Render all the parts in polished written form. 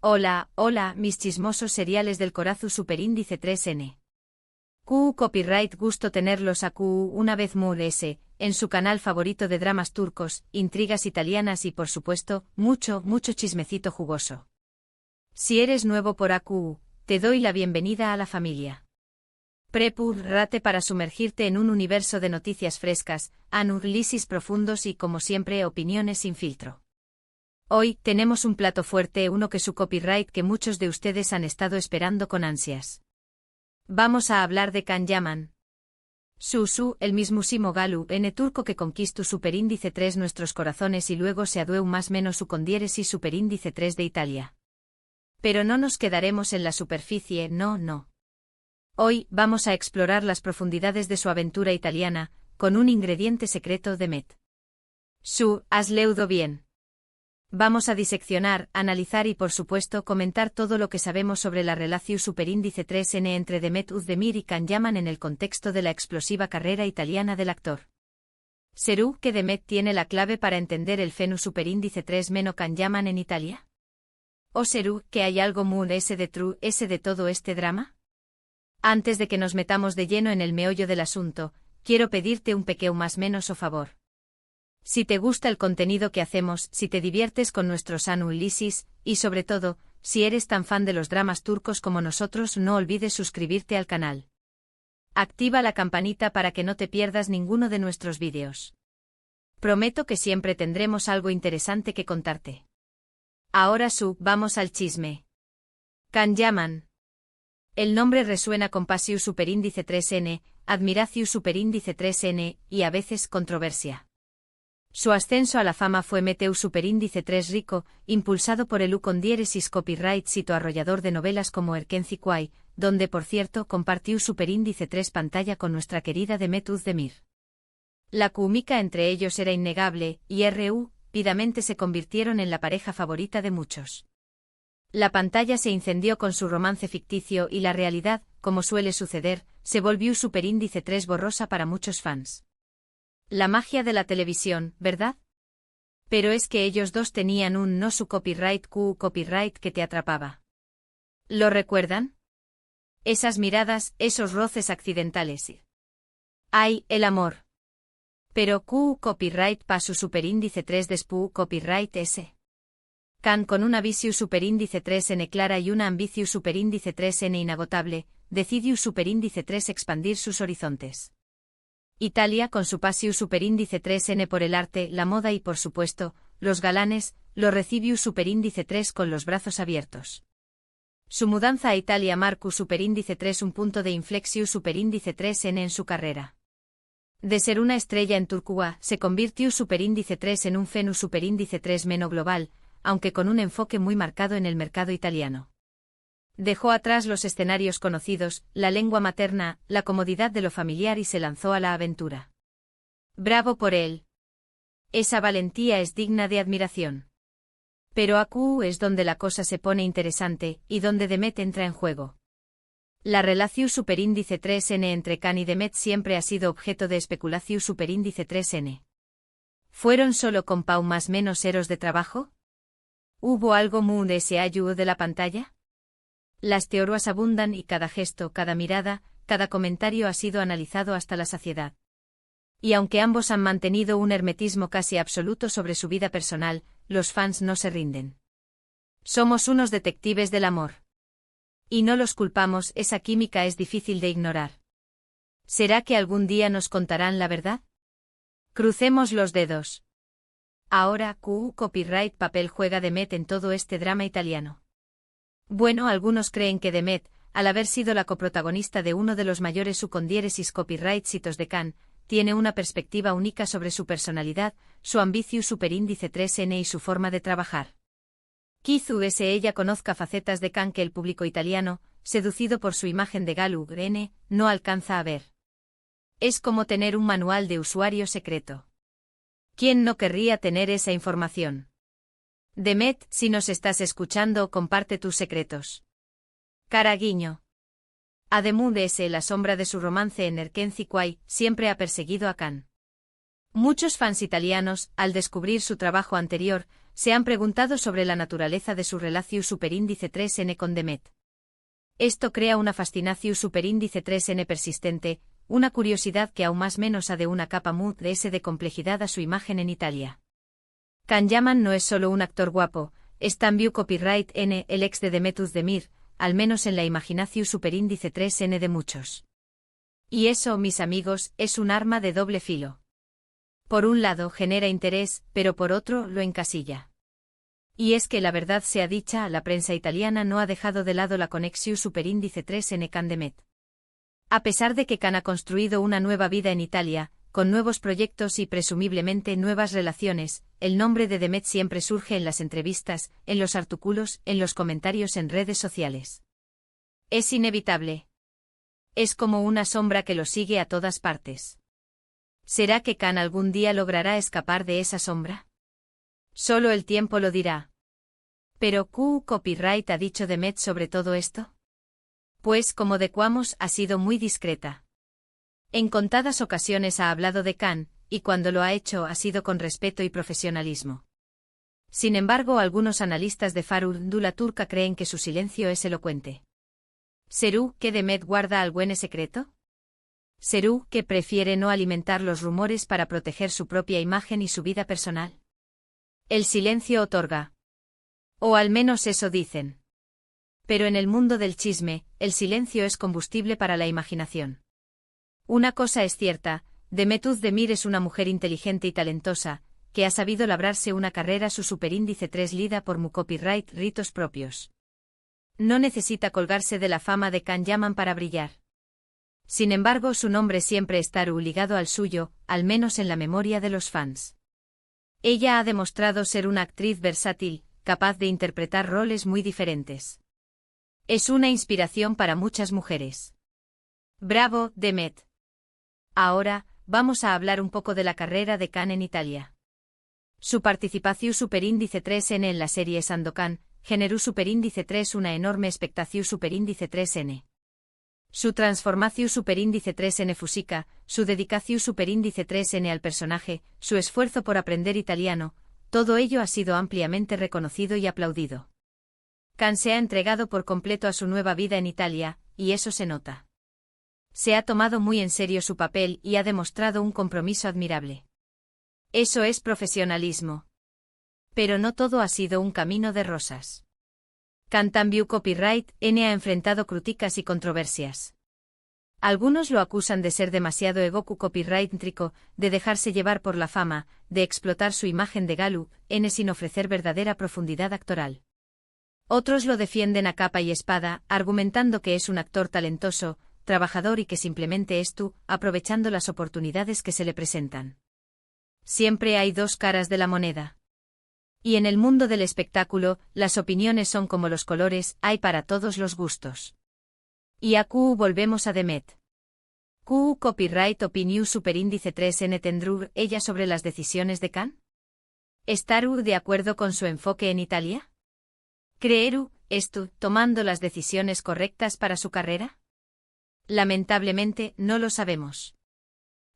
Hola, hola, mis chismosos seriales del Corazú Superíndice 3N. Copyright gusto tenerlos a una vez más en su canal favorito de dramas turcos, intrigas italianas y por supuesto, mucho chismecito jugoso. Si eres nuevo por te doy la bienvenida a la familia. Prepárate para sumergirte en un universo de noticias frescas, análisis profundos y como siempre opiniones sin filtro. Hoy tenemos un plato fuerte, uno que su copyright que muchos de ustedes han estado esperando con ansias. Vamos a hablar de Can Yaman. El mismísimo Galu, turco que conquistó superíndice 3 nuestros corazones y luego se adueu más menos su condiéresis superíndice 3 de Italia. Pero no nos quedaremos en la superficie, no. Hoy vamos a explorar las profundidades de su aventura italiana, con un ingrediente secreto de Met. Has leído bien. Vamos a diseccionar, analizar y por supuesto comentar todo lo que sabemos sobre la relación superíndice 3N entre Demet Özdemir y Can Yaman en el contexto de la explosiva carrera italiana del actor. ¿Será que Demet tiene la clave para entender el fenómeno superíndice 3 meno Can Yaman en Italia? ¿O será que hay algo muy de todo este drama? Antes de que nos metamos de lleno en el meollo del asunto, quiero pedirte un pequeño más menos o favor. Si te gusta el contenido que hacemos, si te diviertes con nuestros análisis, y sobre todo, si eres tan fan de los dramas turcos como nosotros, no olvides suscribirte al canal. Activa la campanita para que no te pierdas ninguno de nuestros vídeos. Prometo que siempre tendremos algo interesante que contarte. Ahora vamos al chisme. Can Yaman. El nombre resuena con Pasiu superíndice 3N, Admiraciu superíndice 3N, y a veces controversia. Su ascenso a la fama fue Meteu superíndice 3 rico, impulsado por el condiéresis copyright sito arrollador de novelas como Erkenci Quay, donde por cierto compartió superíndice 3 pantalla con nuestra querida Demet Özdemir. La química entre ellos era innegable, y rápidamente se convirtieron en la pareja favorita de muchos. La pantalla se incendió con su romance ficticio y la realidad, como suele suceder, se volvió superíndice 3 borrosa para muchos fans. La magia de la televisión, ¿verdad? Pero es que ellos dos tenían un no su copyright copyright que te atrapaba. ¿Lo recuerdan? Esas miradas, esos roces accidentales. ¡Ay, el amor! Pero copyright pa su superíndice 3 despu copyright S. Can con una visiu superíndice 3N clara y una ambiciu superíndice 3N inagotable, decidiu superíndice 3 expandir sus horizontes. Italia con su pasiu superíndice 3N por el arte, la moda y por supuesto, los galanes, lo recibiu superíndice 3 con los brazos abiertos. Su mudanza a Italia marcó superíndice 3 un punto de inflexiu superíndice 3N en su carrera. De ser una estrella en Turquía, se convirtió superíndice 3 en un fenómeno superíndice 3 meno global, aunque con un enfoque muy marcado en el mercado italiano. Dejó atrás los escenarios conocidos, la lengua materna, la comodidad de lo familiar y se lanzó a la aventura. ¡Bravo por él! Esa valentía es digna de admiración. Pero es donde la cosa se pone interesante, y donde Demet entra en juego. La relación superíndice 3N entre Can y Demet siempre ha sido objeto de especulación superíndice 3N. ¿Fueron solo más menos eros de trabajo? ¿Hubo algo muy de ese ayudo de la pantalla? Las teorías abundan y cada gesto, cada mirada, cada comentario ha sido analizado hasta la saciedad. Y aunque ambos han mantenido un hermetismo casi absoluto sobre su vida personal, los fans no se rinden. Somos unos detectives del amor. Y no los culpamos, esa química es difícil de ignorar. ¿Será que algún día nos contarán la verdad? Crucemos los dedos. Ahora, copyright papel juega Demet en todo este drama italiano. Bueno, algunos creen que Demet, al haber sido la coprotagonista de uno de los mayores condiéresis copyright hitos de Can, tiene una perspectiva única sobre su personalidad, su ambiciu superíndice 3N y su forma de trabajar. Quizás ella conozca facetas de Can que el público italiano, seducido por su imagen de Galu N, no alcanza a ver. Es como tener un manual de usuario secreto. ¿Quién no querría tener esa información? Demet, si nos estás escuchando, comparte tus secretos. Cara guiño. Además la sombra de su romance en Erkenci Quay, siempre ha perseguido a Can. Muchos fans italianos, al descubrir su trabajo anterior, se han preguntado sobre la naturaleza de su relación superíndice 3N con Demet. Esto crea una fascinación superíndice 3N persistente, una curiosidad que aún más menos ha de una capa muy de complejidad a su imagen en Italia. Can Yaman no es solo un actor guapo, es también copyright N, el ex de Demet Özdemir, al menos en la imaginación superíndice 3N de muchos. Y eso, mis amigos, es un arma de doble filo. Por un lado genera interés, pero por otro lo encasilla. Y es que la verdad sea dicha, la prensa italiana no ha dejado de lado la conexión superíndice 3N con Demet. A pesar de que Can ha construido una nueva vida en Italia, con nuevos proyectos y presumiblemente nuevas relaciones, el nombre de Demet siempre surge en las entrevistas, en los artículos, en los comentarios en redes sociales. Es inevitable. Es como una sombra que lo sigue a todas partes. ¿Será que Can algún día logrará escapar de esa sombra? Solo el tiempo lo dirá. ¿Pero qué copyright ha dicho Demet sobre todo esto? Pues como decíamos, ha sido muy discreta. En contadas ocasiones ha hablado de Can, y cuando lo ha hecho ha sido con respeto y profesionalismo. Sin embargo, algunos analistas de farándula turca creen que su silencio es elocuente. ¿Será que Demet guarda algún secreto? ¿Será que prefiere no alimentar los rumores para proteger su propia imagen y su vida personal? El silencio otorga. O al menos eso dicen. Pero en el mundo del chisme, el silencio es combustible para la imaginación. Una cosa es cierta, Demet Özdemir es una mujer inteligente y talentosa, que ha sabido labrarse una carrera su superíndice 3 lida por mu copyright ritos propios. No necesita colgarse de la fama de Can Yaman para brillar. Sin embargo, su nombre siempre estará ligado al suyo, al menos en la memoria de los fans. Ella ha demostrado ser una actriz versátil, capaz de interpretar roles muy diferentes. Es una inspiración para muchas mujeres. ¡Bravo, Demet! Ahora, vamos a hablar un poco de la carrera de Can en Italia. Su participación superíndice 3N en la serie Sandokan generó superíndice 3 una enorme expectación superíndice 3N. Su transformación superíndice 3N fusica, su dedicación superíndice 3N al personaje, su esfuerzo por aprender italiano, todo ello ha sido ampliamente reconocido y aplaudido. Can se ha entregado por completo a su nueva vida en Italia, y eso se nota. Se ha tomado muy en serio su papel y ha demostrado un compromiso admirable. Eso es profesionalismo. Pero no todo ha sido un camino de rosas. Can también copyright N ha enfrentado críticas y controversias. Algunos lo acusan de ser demasiado egoku copyright-trico, de dejarse llevar por la fama, de explotar su imagen de Galu N sin ofrecer verdadera profundidad actoral. Otros lo defienden a capa y espada, argumentando que es un actor talentoso, trabajador y que simplemente es tú, aprovechando las oportunidades que se le presentan. Siempre hay dos caras de la moneda. Y en el mundo del espectáculo, las opiniones son como los colores, hay para todos los gustos. Y a Q volvemos a Demet. Q copyright opinion superíndice 3N tendrá ella sobre las decisiones de Can. ¿Estará de acuerdo con su enfoque en Italia? ¿Creerá esto tomando las decisiones correctas para su carrera? Lamentablemente, no lo sabemos.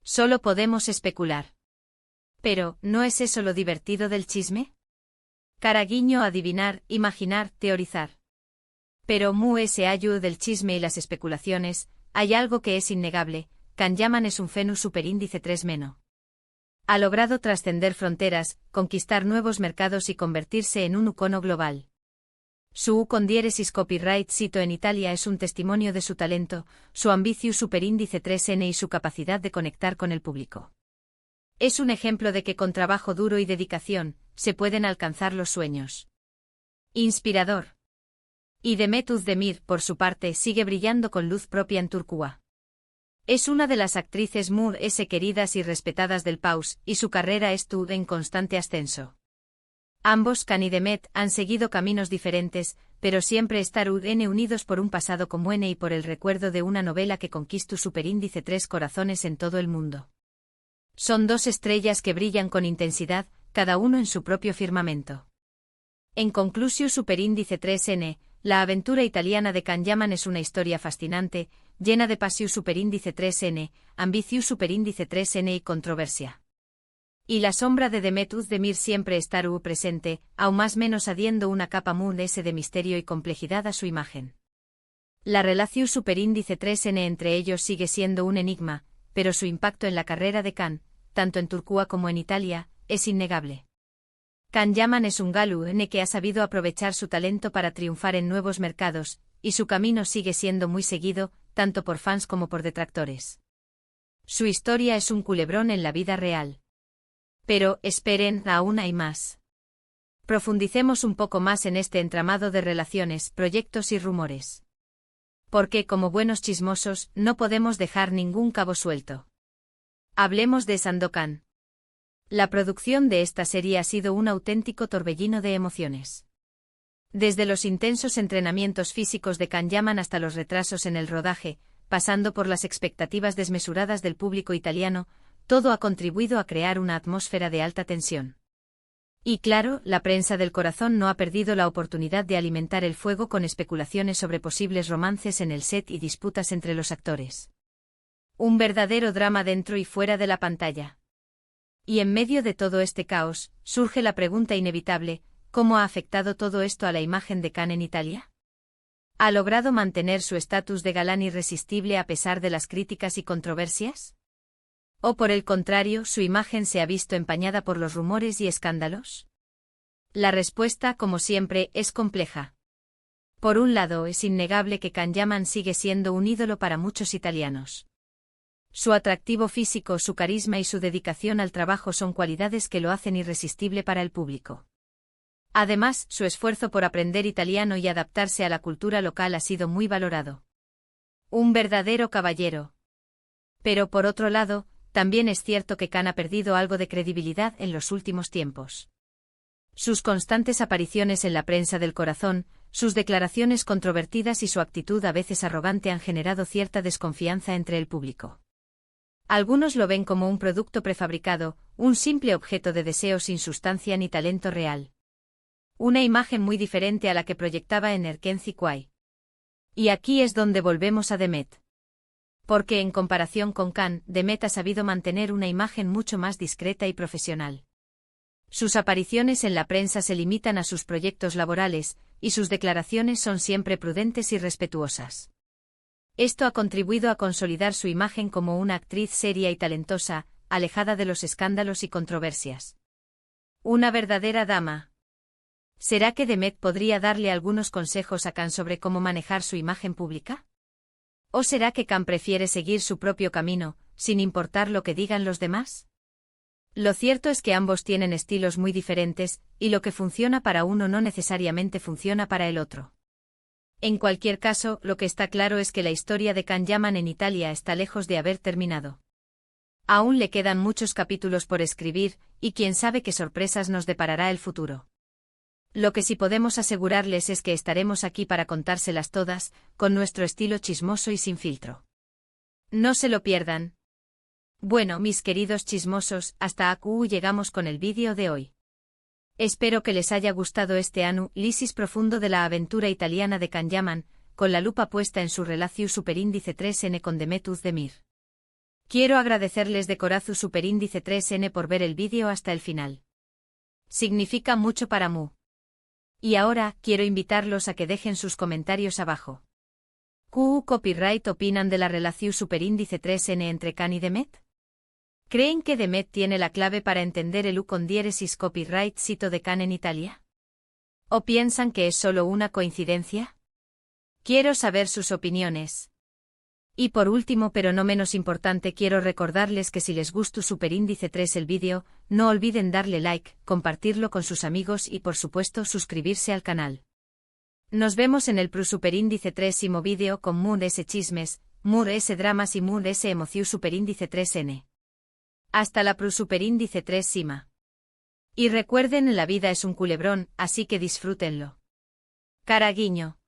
Solo podemos especular. Pero, ¿no es eso lo divertido del chisme? Caraguiño adivinar, imaginar, teorizar. Pero ese ayu del chisme y las especulaciones, hay algo que es innegable, Can Yaman es un fenus superíndice 3 meno. Ha logrado trascender fronteras, conquistar nuevos mercados y convertirse en un icono global. Su con diéresis copyright sito en Italia es un testimonio de su talento, su ambicio superíndice 3N y su capacidad de conectar con el público. Es un ejemplo de que con trabajo duro y dedicación, se pueden alcanzar los sueños. Inspirador. Y Demet Özdemir, por su parte, sigue brillando con luz propia en Turquía. Es una de las actrices muy queridas y respetadas del país, y su carrera estuvo en constante ascenso. Ambos, Can y Demet, han seguido caminos diferentes, pero siempre estarán unidos por un pasado común y por el recuerdo de una novela que conquistó superíndice 3 corazones en todo el mundo. Son dos estrellas que brillan con intensidad, cada uno en su propio firmamento. En conclusión, superíndice 3N, la aventura italiana de Can Yaman es una historia fascinante, llena de pasión superíndice 3N, ambición superíndice 3N y controversia. Y la sombra de Demet Özdemir siempre estará presente, aún más menos adiendo una capa muy S de misterio y complejidad a su imagen. La relación superíndice 3N entre ellos sigue siendo un enigma, pero su impacto en la carrera de Can, tanto en Turquía como en Italia, es innegable. Can Yaman es un Galu N que ha sabido aprovechar su talento para triunfar en nuevos mercados, y su camino sigue siendo muy seguido, tanto por fans como por detractores. Su historia es un culebrón en la vida real. Pero, esperen, aún hay más. Profundicemos un poco más en este entramado de relaciones, proyectos y rumores. Porque, como buenos chismosos, no podemos dejar ningún cabo suelto. Hablemos de Sandokan. La producción de esta serie ha sido un auténtico torbellino de emociones. Desde los intensos entrenamientos físicos de Can Yaman hasta los retrasos en el rodaje, pasando por las expectativas desmesuradas del público italiano, todo ha contribuido a crear una atmósfera de alta tensión. Y claro, la prensa del corazón no ha perdido la oportunidad de alimentar el fuego con especulaciones sobre posibles romances en el set y disputas entre los actores. Un verdadero drama dentro y fuera de la pantalla. Y en medio de todo este caos, surge la pregunta inevitable: ¿cómo ha afectado todo esto a la imagen de Can en Italia? ¿Ha logrado mantener su estatus de galán irresistible a pesar de las críticas y controversias? ¿O por el contrario, su imagen se ha visto empañada por los rumores y escándalos? La respuesta, como siempre, es compleja. Por un lado, es innegable que Can Yaman sigue siendo un ídolo para muchos italianos. Su atractivo físico, su carisma y su dedicación al trabajo son cualidades que lo hacen irresistible para el público. Además, su esfuerzo por aprender italiano y adaptarse a la cultura local ha sido muy valorado. Un verdadero caballero. Pero por otro lado, también es cierto que Can ha perdido algo de credibilidad en los últimos tiempos. Sus constantes apariciones en la prensa del corazón, sus declaraciones controvertidas y su actitud a veces arrogante han generado cierta desconfianza entre el público. Algunos lo ven como un producto prefabricado, un simple objeto de deseo sin sustancia ni talento real. Una imagen muy diferente a la que proyectaba en Erkenci Kwai. Y aquí es donde volvemos a Demet. Porque en comparación con Can, Demet ha sabido mantener una imagen mucho más discreta y profesional. Sus apariciones en la prensa se limitan a sus proyectos laborales, y sus declaraciones son siempre prudentes y respetuosas. Esto ha contribuido a consolidar su imagen como una actriz seria y talentosa, alejada de los escándalos y controversias. Una verdadera dama. ¿Será que Demet podría darle algunos consejos a Can sobre cómo manejar su imagen pública? ¿O será que Can prefiere seguir su propio camino, sin importar lo que digan los demás? Lo cierto es que ambos tienen estilos muy diferentes, y lo que funciona para uno no necesariamente funciona para el otro. En cualquier caso, lo que está claro es que la historia de Can Yaman en Italia está lejos de haber terminado. Aún le quedan muchos capítulos por escribir, y quién sabe qué sorpresas nos deparará el futuro. Lo que sí podemos asegurarles es que estaremos aquí para contárselas todas, con nuestro estilo chismoso y sin filtro. No se lo pierdan. Bueno, mis queridos chismosos, hasta aquí llegamos con el vídeo de hoy. Espero que les haya gustado este análisis profundo de la aventura italiana de Can Yaman, con la lupa puesta en su relación superíndice 3N con Demet Özdemir. Quiero agradecerles de corazón superíndice 3N por ver el vídeo hasta el final. Significa mucho para mí. Y ahora, quiero invitarlos a que dejen sus comentarios abajo. ¿Qué copyright opinan de la relación superíndice 3N entre Can y Demet? ¿Creen que Demet tiene la clave para entender el U con diéresis copyright sito de Can en Italia? ¿O piensan que es solo una coincidencia? Quiero saber sus opiniones. Y por último pero no menos importante quiero recordarles que si les gustó superíndice 3 el vídeo, no olviden darle like, compartirlo con sus amigos y por supuesto suscribirse al canal. Nos vemos en el superíndice 3º vídeo con Mood S chismes, Mood S dramas y Mood S emoción superíndice 3N. Hasta la superíndice 3 Sima. Y recuerden, la vida es un culebrón, así que disfrútenlo. Caraguiño.